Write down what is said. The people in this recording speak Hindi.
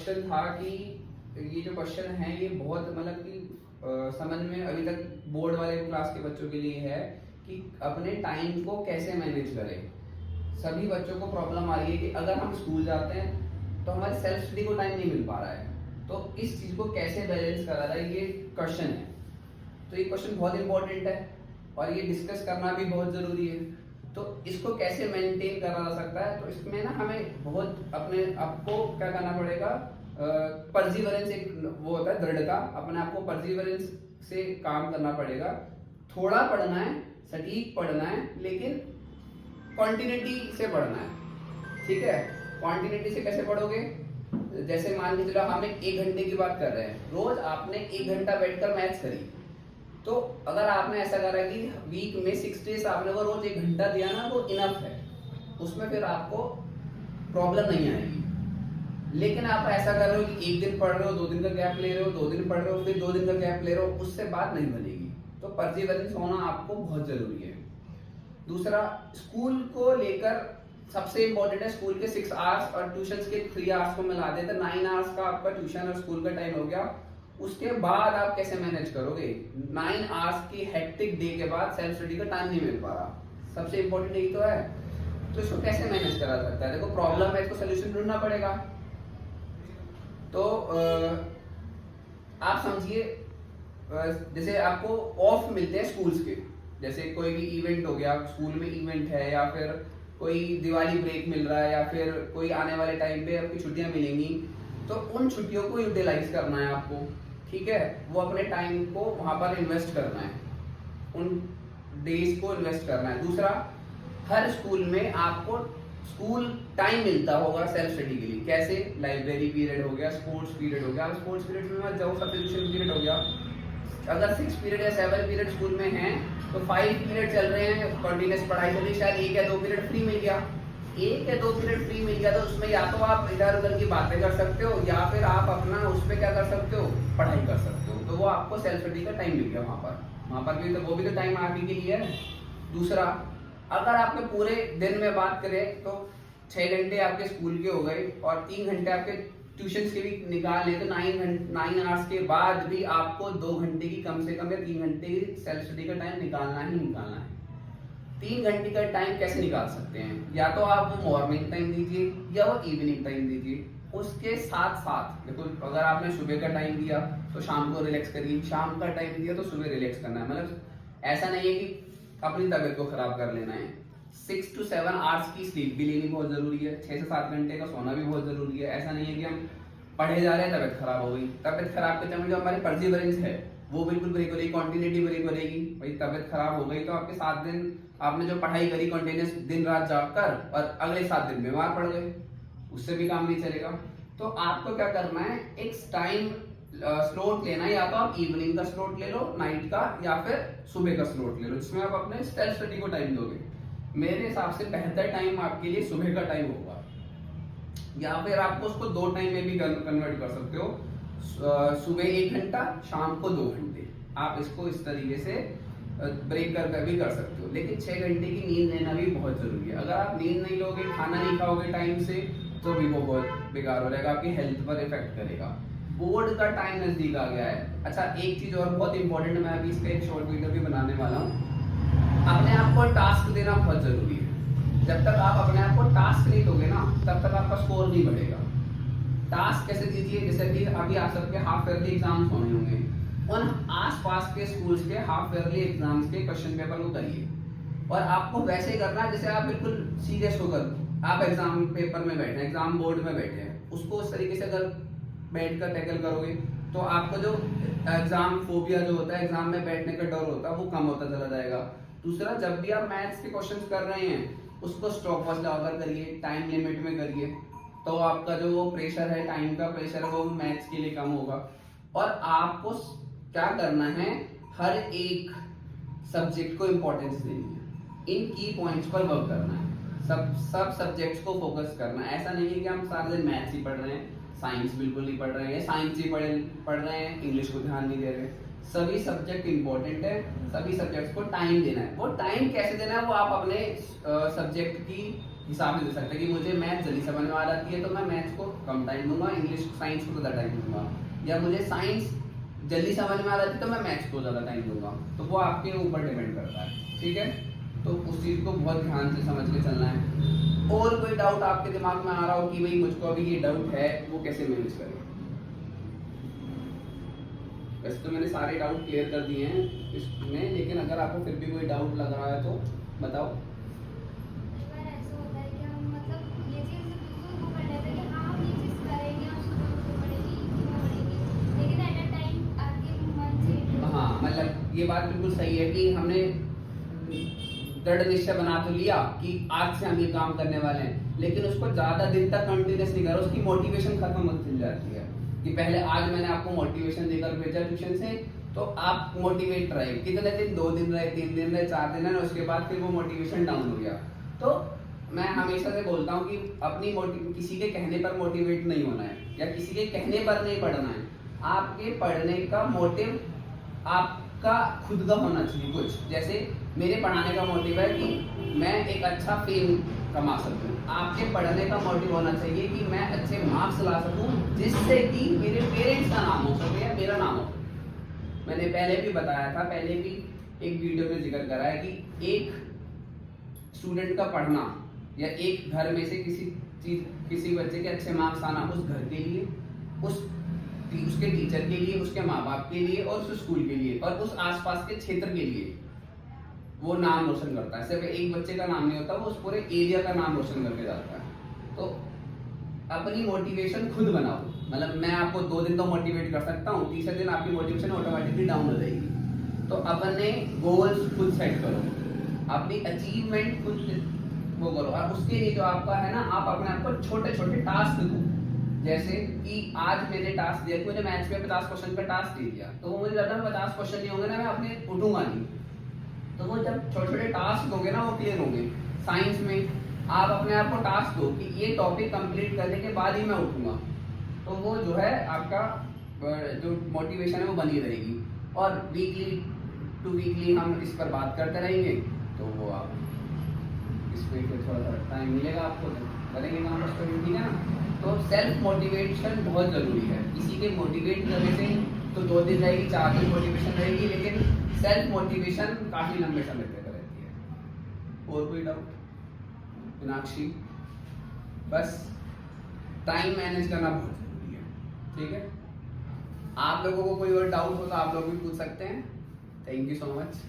क्वेश्चन था कि ये जो क्वेश्चन है ये बहुत मतलब कि समझ में अभी तक बोर्ड वाले क्लास के बच्चों के लिए है कि अपने टाइम को कैसे मैनेज करें। सभी बच्चों को प्रॉब्लम आ रही है कि अगर हम स्कूल जाते हैं तो हमारे सेल्फ स्टडी को टाइम नहीं मिल पा रहा है, तो इस चीज़ को कैसे बैलेंस करा जाए, ये क्वेश्चन है। तो ये क्वेश्चन बहुत इंपॉर्टेंट है और ये डिस्कस करना भी बहुत ज़रूरी है। तो इसको कैसे मेंटेन करा जा सकता है, तो इसमें ना हमें बहुत अपने आपको क्या करना पड़ेगा, परसिवरेंस एक वो होता है, दृढ़ता, अपने आप को परसिवरेंस से काम करना पड़ेगा। थोड़ा पढ़ना है, सटीक पढ़ना है, लेकिन क्वांटिटी से पढ़ना है। ठीक है, क्वांटिटी से कैसे पढ़ोगे? जैसे मान के चलो हमें 1 घंटे की बात कर रहे हैं, रोज आपने 1 घंटा बैठकर मैथ्स करी, तो अगर आपने ऐसा करा कि वीक में 6 डेज आपने वो रोज 1 घंटा दिया ना, वो इनफ है, उसमें फिर आपको प्रॉब्लम नहीं आएगी। लेकिन आप ऐसा कर रहे हो कि 1 दिन पढ़ रहे हो, 2 दिन का गैप ले रहे हो, 2 दिन पढ़ रहे हो, फिर 2 दिन का गैप ले रहे हो, उससे बात नहीं बनेगी। तो परसिवरेंस होना आपको बहुत जरूरी है। दूसरा, स्कूल को लेकर सबसे इंपॉर्टेंट है, स्कूल के 6 आवर्स और ट्यूशन के 3 आवर्स को मिला देते 9 आवर्स का आपका ट्यूशन और स्कूल का टाइम हो गया। उसके बाद आप कैसे मैनेज करोगे? 9 आवर्स की हेक्टिक डे के बाद सेल्फ स्टडी का टाइम नहीं मिल पा रहा, सबसे इंपॉर्टेंट यही तो है। तो इसको कैसे मैनेज करा सकता है? देखो, प्रॉब्लम है, इसको सोल्यूशन ढूंढना पड़ेगा। तो आप समझिए, जैसे आपको ऑफ मिलते हैं स्कूल्स के, जैसे कोई भी इवेंट हो गया, स्कूल में इवेंट है, या फिर कोई दिवाली ब्रेक मिल रहा है, या फिर कोई आने वाले टाइम पे आपकी छुट्टियां मिलेंगी, तो उन छुट्टियों को यूटिलाइज करना है आपको। ठीक है, वो अपने टाइम को वहां पर इन्वेस्ट करना है, उन डेज को इन्वेस्ट करना है। दूसरा, हर स्कूल में आपको स्कूल टाइम मिलता होगा सेल्फ स्टडी के लिए। कैसे? लाइब्रेरी पीरियड हो गया, स्पोर्ट्स पीरियड हो गया। स्पोर्ट्स पीरियड में मत जाओ, सब्स्टिट्यूशन पीरियड हो गया। अगर 6 पीरियड या 7 पीरियड स्कूल में हैं, तो 5 पीरियड चल रहे हैं, कंटिन्यूस पढ़ाई चल रही है, शायद 1 या 2 पीरियड फ्री मिल गया। 1 या 2 पीरियड फ्री मिल गया, तो उसमें या तो आप इधर उधर की बातें कर सकते हो, या फिर आप अपना उस पर क्या कर सकते हो, पढ़ाई कर सकते हो। तो वो आपको सेल्फ स्टडी का टाइम मिल गया वहां पर भी, तो वो भी तो टाइम आप ही के लिए है। दूसरा, अगर आपके पूरे दिन में बात करें तो 6 घंटे आपके स्कूल के हो गए और 3 घंटे आपके ट्यूशन के भी निकाल ले, तो 9 आवर्स के बाद भी आपको 2 घंटे की कम से कम या 3 घंटे की सेल्फ स्टडी का टाइम निकालना ही निकालना है। 3 घंटे का टाइम कैसे निकाल सकते हैं? या तो आप वो मॉर्निंग टाइम दीजिए या वो इवनिंग टाइम दीजिए। उसके साथ साथ देखो, अगर आपने सुबह का टाइम दिया तो शाम को रिलैक्स करिए, शाम का टाइम दिया तो सुबह रिलैक्स करना है। मतलब ऐसा नहीं है कि अपनी तबीयत को खराब कर लेना है। 6 to 7 आवर्स की स्लीप भी लेनी बहुत जरूरी है, 6 से 7 घंटे का सोना भी बहुत जरूरी है। ऐसा नहीं है कि हम पढ़े जा रहे हैं, तबियत खराब हो गई। तबियत खराब के टाइम जो हमारी परसिवरेंस है वो बिल्कुल ब्रेक हो रही, कॉन्टिन्यूटी ब्रेक हो रहेगी। भाई तबियत खराब हो गई तो आपके 7 दिन आपने जो पढ़ाई करी कॉन्टिन्यूस दिन रात जागकर, और अगले 7 दिन बीमार पड़ गए, उससे भी काम नहीं चलेगा। तो आपको क्या करना है, एक टाइम स्लॉट लेना है, या तो आप इवनिंग का स्लॉट ले लो, नाइट का, या फिर सुबह का स्लॉट ले लो, जिसमें आप अपने सेल्फ स्टडी को टाइम दोगे। मेरे हिसाब से बेहतर टाइम आपके लिए सुबह का टाइम होगा, या फिर आपको उसको 2 टाइम में भी कन्वर्ट कर सकते हो। सुबह 1 घंटा, शाम को 2 घंटे, आप इसको इस तरीके से ब्रेक कर भी कर सकते हो। लेकिन 6 घंटे की नींद लेना भी बहुत जरूरी है। अगर आप नींद नहीं लोगे, खाना नहीं खाओगे टाइम से, तो भी वो बहुत बेकार हो जाएगा, आपकी हेल्थ पर इफेक्ट करेगा। बोर्ड का टाइम नजदीक आ गया है। अच्छा, एक चीज और बहुत इंपॉर्टेंट, मैं अभी इसका एक शॉर्ट वीडियो भी बनाने वाला हूँ। अपने आप को टास्क देना बहुत जरूरी है। जब तक आप अपने आप को टास्क नहीं दोगे ना, तब तक आपका स्कोर नहीं बढ़ेगा। टास्क कैसे दीजिए? जैसे कि अभी आप सबके हाफ ईयरली एग्जाम्स होने होंगे, उन आसपास के स्कूल्स के हाफ ईयरली एग्जाम्स के क्वेश्चन पेपर को करिए, और आपको वैसे करना है जैसे आप बिल्कुल सीरियस होकर आप एग्जाम पेपर में बैठे, एग्जाम बोर्ड में बैठे हैं। उसको उस तरीके से अगर बैठकर टैकल करोगे तो आपको जो एग्जाम फोबिया जो होता है, एग्जाम में बैठने का डर होता है, वो कम होता चला जाएगा। दूसरा, जब भी आप मैथ्स के क्वेश्चंस कर रहे हैं, उसको स्टॉप वॉच लगाकर करिए, टाइम लिमिट में करिए, तो आपका जो वो प्रेशर है, टाइम का प्रेशर है, वो मैथ्स के लिए कम होगा। और आपको क्या करना है, हर एक सब्जेक्ट को इंपॉर्टेंस देनी है, इन की पॉइंट्स पर वर्क करना है, सब सब्जेक्ट्स को फोकस करना है। ऐसा नहीं है कि हम सारा दिन मैथ्स ही पढ़ रहे हैं, साइंस बिल्कुल नहीं पढ़ रहे हैं, साइंस ही पढ़ रहे हैं, इंग्लिश को ध्यान नहीं दे रहे। सभी सब्जेक्ट इंपॉर्टेंट है, सभी सब्जेक्ट्स को टाइम देना है। वो टाइम कैसे देना है, वो आप अपने सब्जेक्ट की हिसाब से दे सकता है कि मुझे मैथ जल्दी समझ में आ जाती है तो मैं मैथ्स को कम टाइम दूंगा, इंग्लिश साइंस को ज़्यादा टाइम दूंगा, या मुझे साइंस जल्दी समझ में आ जाती है तो मैं मैथ्स को ज़्यादा टाइम दूंगा। तो वो आपके ऊपर डिपेंड करता है, ठीक है। तो उस चीज़ को बहुत ध्यान से समझ के चलना है। और कोई डाउट आपके दिमाग में आ रहा हो कि भाई मुझको अभी ये डाउट है, वो कैसे मैनेज करें? वैसे तो मैंने सारे डाउट क्लियर कर दिए हैं इसमें, लेकिन अगर आपको फिर भी कोई डाउट लग रहा है तो बताओ। हाँ, मतलब ये बात बिल्कुल सही है कि हमने दृढ़ निश्चय बना तो लिया कि आज से हम ये काम करने वाले हैं, लेकिन उसको ज्यादा दिन तक कंटिन्यूस नहीं करो, उसकी मोटिवेशन खत्म होती जाती है। कि पहले आज मैंने आपको मोटिवेशन देकर भेजा ट्यूशन से, तो आप मोटिवेट रहे, कितने दिन, 2 दिन रहे, 3 दिन रहे, 4 दिन रहे, उसके बाद फिर वो मोटिवेशन डाउन हो गया। तो मैं हमेशा से बोलता हूँ कि अपनी किसी के कहने पर मोटिवेट नहीं होना है, या किसी के कहने पर नहीं पढ़ना है। आपके पढ़ने का मोटिव आपका खुद का होना चाहिए। कुछ जैसे मेरे पढ़ाने का मोटिव है कि मैं एक अच्छा फेम कमा सकूं, आपके पढ़ने का मोटिव होना चाहिए कि मैं अच्छे मार्क्स ला सकूं, जिससे कि मेरे पेरेंट्स का नाम हो सके या मेरा नाम हो सके। मैंने पहले भी बताया था, पहले भी एक वीडियो में जिक्र करा है कि एक स्टूडेंट का पढ़ना या एक घर में से किसी बच्चे के अच्छे मार्क्स आना उस घर के लिए, उसके टीचर के लिए, उसके माँ बाप के लिए और उस स्कूल के लिए और उस आसपास के क्षेत्र के लिए वो नाम रोशन करता है। सिर्फ एक बच्चे का नाम नहीं होता, वो उस पूरे एरिया का नाम रोशन करके जाता है। तो अपनी मोटिवेशन खुद बनाओ। मतलब मैं आपको 2 दिन तो मोटिवेट कर सकता हूँ, तीसरे दिन आपकी मोटिवेशन ऑटोमेटिकली डाउन हो जाएगी। तो अपने गोल्स खुद सेट करो, अपनी अचीवमेंट खुद वो करो, और उसके लिए जो आपका है ना, आप अपने आप को छोटे छोटे टास्क दो। जैसे कि आज मैंने टास्क दिया कि मुझे मैथ्स में 50 क्वेश्चन का टास्क दे दिया, तो वो मुझे ज्यादा 50 क्वेश्चन नहीं होंगे ना, मैं अपने उठूंगा नहीं। तो वो जब छोटे छोटे टास्क दोगे ना, वो क्लियर होंगे। साइंस में आप अपने आप को टास्क दो कि ये टॉपिक कंप्लीट करने के बाद ही मैं उठूंगा, तो वो जो है आपका जो मोटिवेशन है वो बनी रहेगी। और वीकली टू वीकली हम इस पर बात करते रहेंगे, तो वो आप इस पे फिर थोड़ा सा टाइम मिलेगा आपको, तो करेंगे काम उस पर, ठीक है ना। तो सेल्फ मोटिवेशन बहुत जरूरी है। किसी के मोटिवेट करने से तो 2 दिन रहेगी, 4 दिन मोटिवेशन रहेगी, लेकिन सेल्फ मोटिवेशन काफी लंबे समय तक रहती है। और कोई डाउट? मीनाक्षी, बस टाइम मैनेज करना बहुत जरूरी है, ठीक है। आप लोगों को कोई और डाउट हो तो आप लोग भी पूछ सकते हैं। Thank you so much.